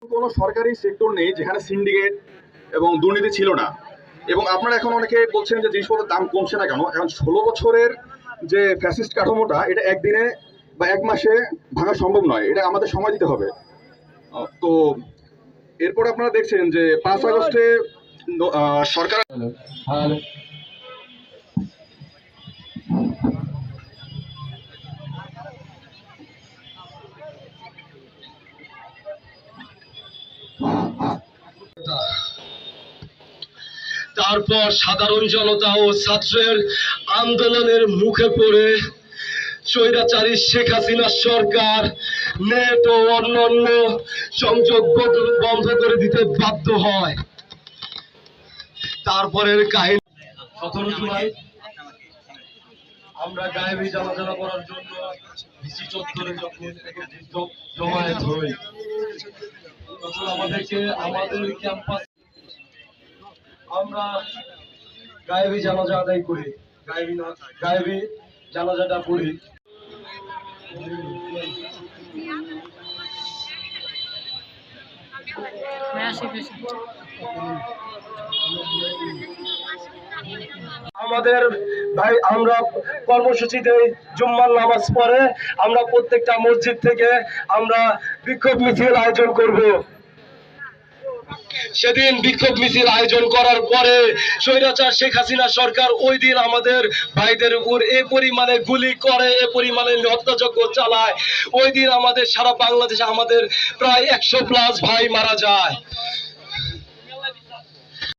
কোনো সরকারি সেক্টর নেই যেখানে সিন্ডিকেট এবং দুর্নীতি ছিল না। এবং আপনারা এখন অনেকে বলছেন যে জিনিসপত্রের দাম কমছে না কেন? এখন ১৬ বছরের যে ফ্যাসিস্ট কাঠামোটা, এটা একদিনে বা এক মাসে ভাঙা সম্ভব নয়। এটা আমাদের সময় দিতে হবে। তো এরপর আপনারা দেখছেন যে ৫ আগস্টে সরকার তারপর সাধারণ জনতা ও ছাত্রের আন্দোলনের মুখে পড়ে স্বৈরাচারী শেখ হাসিনা সরকার নেট ও অন্যান্য সংযোগ বন্ধ করে দিতে বাধ্য হয়। তারপরের কাহিনী ১৭ জুলাই আমরা গায়েবী জানাজা করার জন্য ডিসি চত্বরে যখন জমায়েত হই, তখন আমাদের ক্যাম্পাস আমরা গায়েবী জানাজা আদায় করি, গায়েবী জানাজাটা পড়ি। আমাদের ভাই আমরা কর্মসূচিতে জুম্মার নামাজ পড়ে আমরা প্রত্যেকটা মসজিদ থেকে আমরা বিক্ষোভ মিছিল আয়োজন করব। সেদিন বিক্ষোভ মিছিল আয়োজন করার পরে স্বৈরাচার শেখ হাসিনা সরকার ওই দিন আমাদের ভাইদের উপর এ পরিমাণে গুলি করে, এ পরিমাণে হত্যাযজ্ঞ চালায়। ওই দিন আমাদের সারা বাংলাদেশে আমাদের প্রায় ১০০+ ভাই মারা যায়।